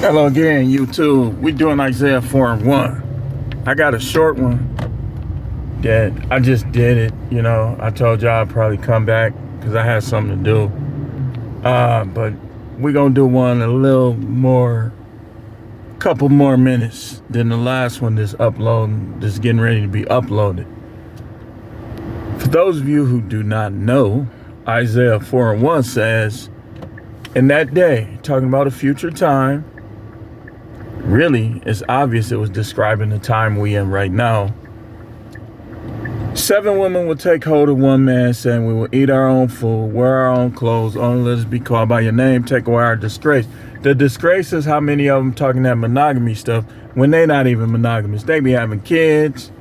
Hello again, YouTube. We're doing Isaiah 4 and 1. I got a short one that I just did it. I told y'all I'd probably come back because I had something to do. But we're going to do one a little more, couple more minutes than the last one that's getting ready to be uploaded. For those of you who do not know, Isaiah 4 and 1 says, in that day, talking about a future time, really, it's obvious it was describing the time we in right now. 7 women will take hold of one man, saying, we will eat our own food, wear our own clothes, only let us be called by your name, take away our disgrace. The disgrace is how many of them talking that monogamy stuff when they not even monogamous. They be having kids.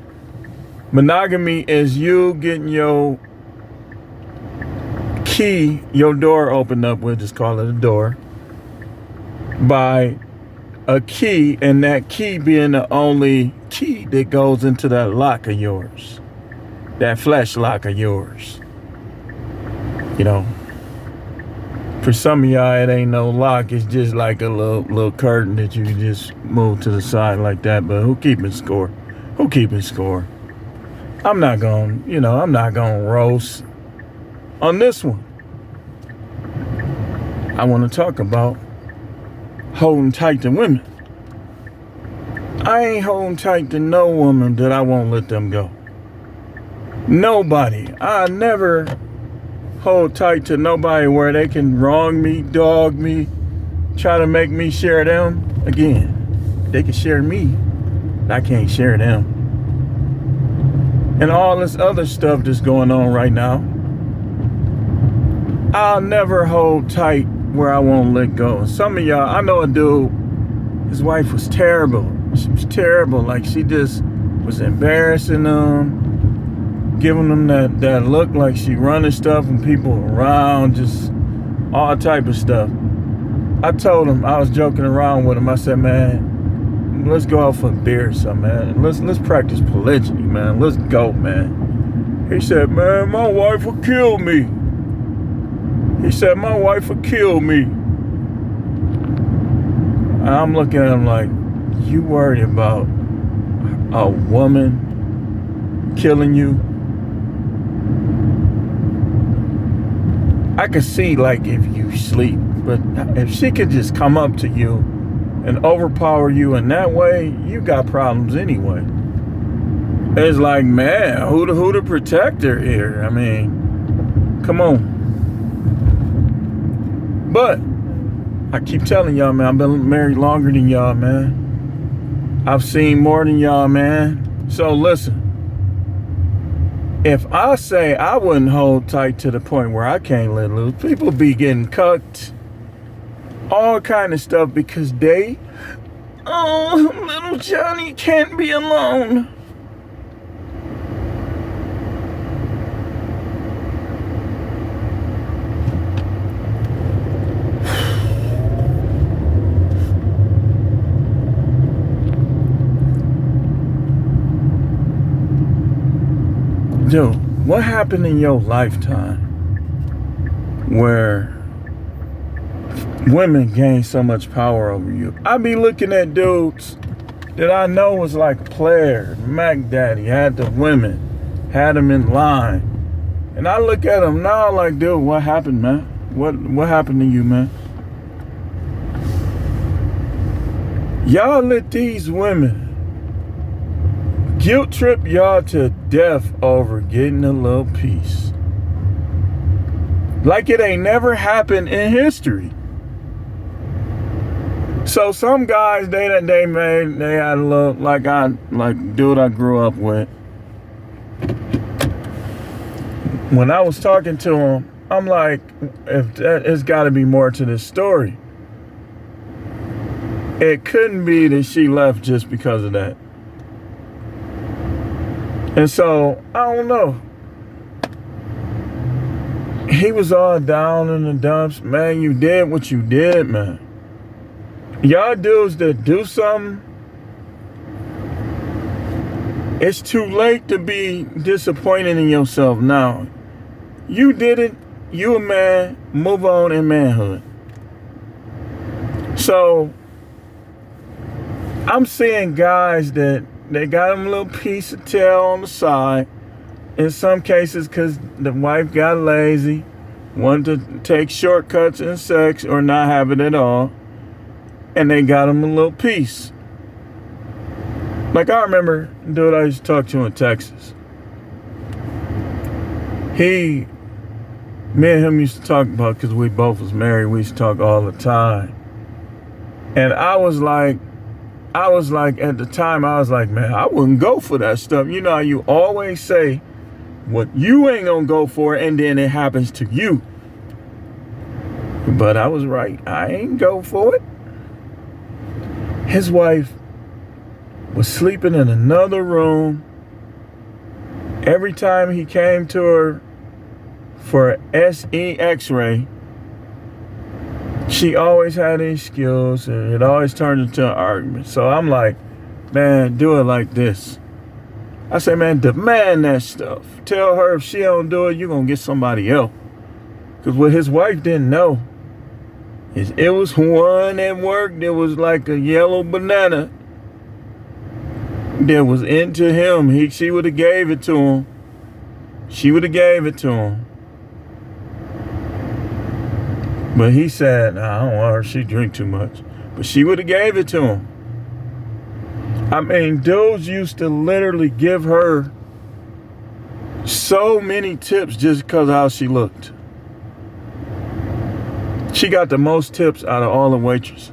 Monogamy is you getting your key, your door opened up, we'll just call it a door, by a key, and that key being the only key that goes into that lock of yours, that flesh lock of yours. For some of y'all, it ain't no lock. It's just like a little curtain that you can just move to the side like that. But who keeping score? Who keeping score? I'm not gonna roast on this one. I want to talk about holding tight to women. I ain't holding tight to no woman that I won't let them go. Nobody. I never hold tight to nobody where they can wrong me, dog me, try to make me share them. Again, they can share me, I can't share them. And all this other stuff that's going on right now, I'll never hold tight where I won't let go. Some of y'all, I know a dude, his wife was terrible. She was terrible. Like, she just was embarrassing them, giving them that look like she running stuff and people around, just all type of stuff. I told him, I was joking around with him. I said, man, let's go out for a beer or something, man. Let's practice polygyny, man. Let's go, man. He said, man, my wife will kill me. He said, my wife will kill me. I'm looking at him like, you worried about a woman killing you? I could see, like, if you sleep, but if she could just come up to you and overpower you in that way, you got problems anyway. It's like, man, who the protector here? I mean, come on. But I keep telling y'all, man, I've been married longer than y'all, man. I've seen more than y'all, man. So listen, if I say I wouldn't hold tight to the point where I can't let loose, people be getting cucked, all kind of stuff, because little Johnny can't be alone. Dude, what happened in your lifetime where women gain so much power over you? I be looking at dudes that I know was like a player, Mac Daddy, had the women, had them in line. And I look at them now like, dude, what happened, man? What happened to you, man? Y'all let these women guilt trip y'all to death over getting a little piece. Like it ain't never happened in history. So some guys, they had a little, like dude I grew up with. When I was talking to him, I'm like, it's gotta be more to this story. It couldn't be that she left just because of that. And so, I don't know. He was all down in the dumps. Man, you did what you did, man. Y'all dudes that do something, it's too late to be disappointed in yourself now. You did it. You a man. Move on in manhood. So I'm seeing guys that they got them a little piece of tail on the side. In some cases, because the wife got lazy, wanted to take shortcuts in sex or not have it at all, and they got them a little piece. Like I remember a dude I used to talk to in Texas. Me and him used to talk about, because we both was married, we used to talk all the time. And I was like, at the time, I was like, man, I wouldn't go for that stuff. You know how you always say what you ain't gonna go for, and then it happens to you. But I was right. I ain't go for it. His wife was sleeping in another room. Every time he came to her for an SE X-ray, she always had these skills, and it always turned into an argument. So I'm like, man, do it like this. I say, man, demand that stuff. Tell her if she don't do it, you're going to get somebody else. Because what his wife didn't know is it was one that worked. It was like a yellow banana that was into him. She would have gave it to him. She would have gave it to him. But he said, nah, I don't want her. She drink too much. But she would have gave it to him. I mean, dudes used to literally give her so many tips just because of how she looked. She got the most tips out of all the waitresses.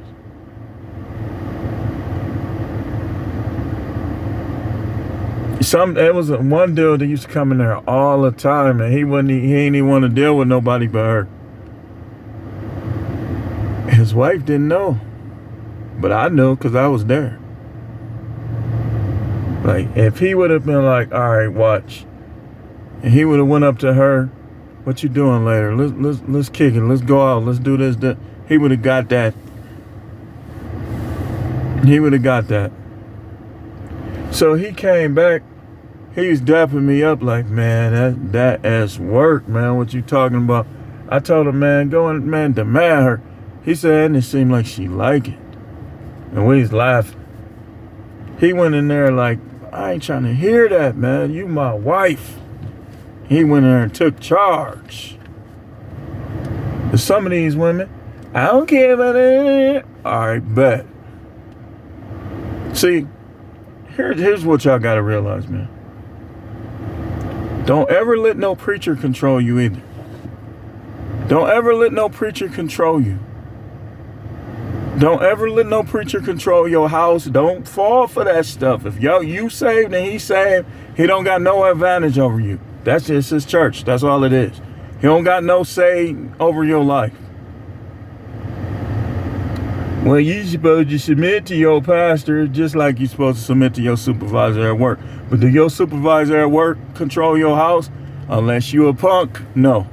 There was one dude that used to come in there all the time, and he ain't even want to deal with nobody but her. His wife didn't know, but I knew because I was there. Like, if he would have been like, all right, watch, and he would have went up to her, what you doing later? Let's kick it. Let's go out. Let's do this. That. He would have got that. He would have got that. So he came back. He was dapping me up like, man, that ass work, man. What you talking about? I told him, man, go and, man, demand her. He said, and it seemed like she liked it. And we was laughing. He went in there like, I ain't trying to hear that, man. You my wife. He went in there and took charge. But some of these women, I don't care about it. All right, bet. See, here's what y'all got to realize, man. Don't ever let no preacher control you either. Don't ever let no preacher control you. Don't ever let no preacher control your house. Don't fall for that stuff. If you saved and he saved, he don't got no advantage over you. That's just his church. That's all it is. He don't got no say over your life. Well, you supposed to submit to your pastor just like you're supposed to submit to your supervisor at work. But do your supervisor at work control your house? Unless you a punk, no.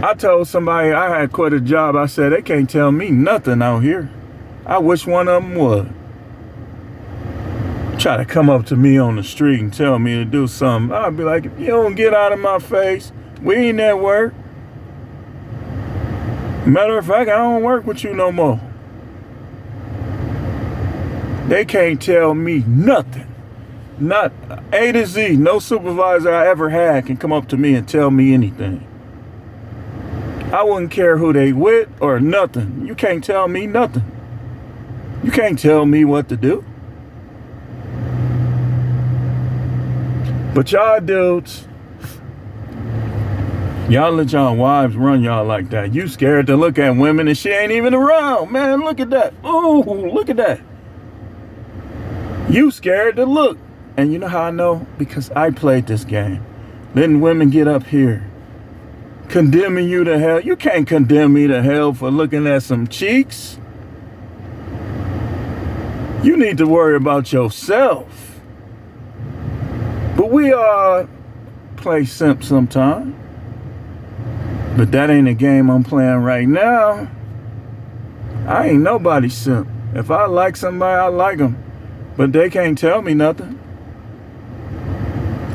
I told somebody I had quit a job. I said, they can't tell me nothing out here. I wish one of them would. Try to come up to me on the street and tell me to do something. I'd be like, if you don't get out of my face, we ain't at work. Matter of fact, I don't work with you no more. They can't tell me nothing. Not A to Z. No supervisor I ever had can come up to me and tell me anything. I wouldn't care who they with or nothing. You can't tell me nothing. You can't tell me what to do. But y'all dudes, y'all let y'all wives run y'all like that. You scared to look at women and she ain't even around. Man, look at that. Oh, look at that. You scared to look. And you know how I know? Because I played this game. Letting women get up here condemning you to hell. You can't condemn me to hell for looking at some cheeks. You need to worry about yourself. But we all play simp sometime. But that ain't a game I'm playing right now. I ain't nobody's simp. If I like somebody, I like them. But they can't tell me nothing.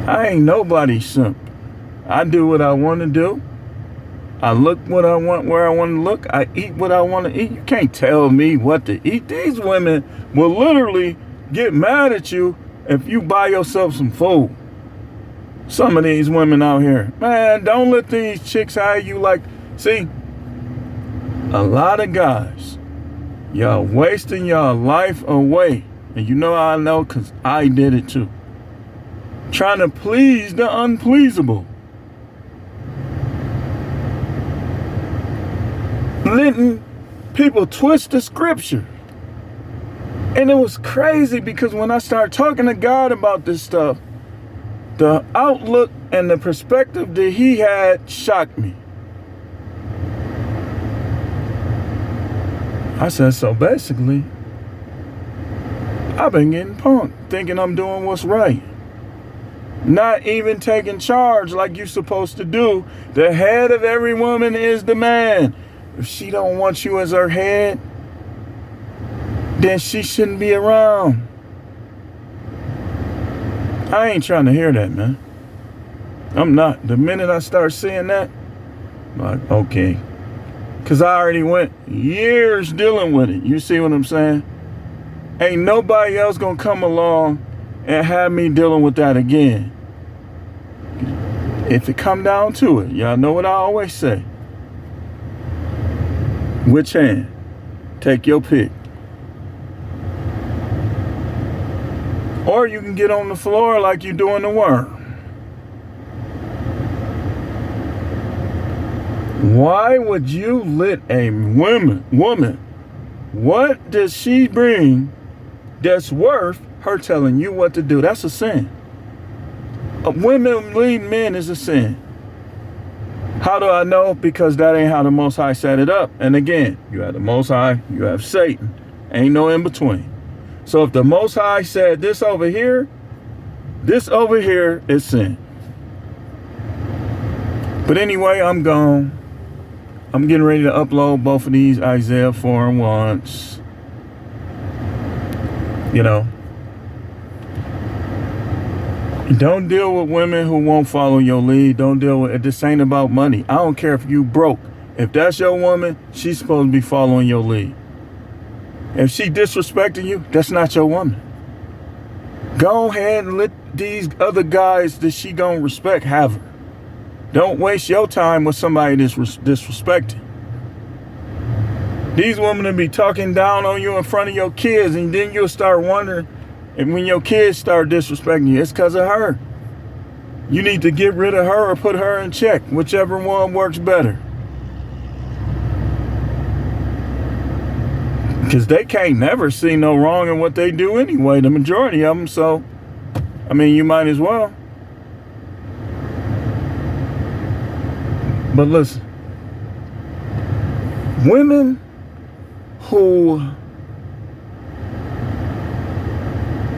I ain't nobody's simp. I do what I want to do. I look what I want, where I want to look. I eat what I want to eat. You can't tell me what to eat. These women will literally get mad at you if you buy yourself some food. Some of these women out here, man, don't let these chicks hire you like, see, a lot of guys, y'all wasting y'all life away. And you know how I know, because I did it too. Trying to please the unpleasable. Letting people twist the scripture. And it was crazy because when I started talking to God about this stuff, the outlook and the perspective that he had shocked me. I said, so basically, I've been getting punked, thinking I'm doing what's right. Not even taking charge like you're supposed to do. The head of every woman is the man. If she don't want you as her head, then she shouldn't be around. I ain't trying to hear that, man. I'm not. The minute I start seeing that, I'm like, okay. Because I already went years dealing with it. You see what I'm saying? Ain't nobody else going to come along and have me dealing with that again. If it come down to it, y'all know what I always say. Which hand? Take your pick. Or you can get on the floor like you're doing the worm. Why would you let a woman, what does she bring that's worth her telling you what to do? That's a sin. Women leading men is a sin. How do I know? Because that ain't how the Most High set it up. And again, you have the Most High, you have Satan. Ain't no in between. So if the Most High said this over here is sin. But anyway, I'm gone. I'm getting ready to upload both of these Isaiah 4 and 1s. You know. Don't deal with women who won't follow your lead. Don't deal with it. This ain't about money. I don't care if you broke. If that's your woman, she's supposed to be following your lead. If she disrespecting you, that's not your woman. Go ahead and let these other guys that she gonna respect have her. Don't waste your time with somebody that's disrespecting. These women will be talking down on you in front of your kids, and then you'll start wondering, and when your kids start disrespecting you, it's because of her. You need to get rid of her or put her in check, whichever one works better. Because they can't never see no wrong in what they do anyway, the majority of them. So, I mean, you might as well. But listen, women who,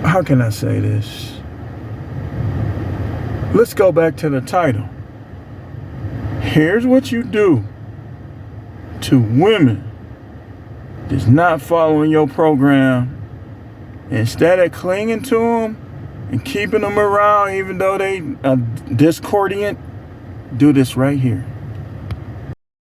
how can I say this? Let's go back to the title. Here's what you do to women that's not following your program. Instead of clinging to them and keeping them around even though they are discordant, do this right here.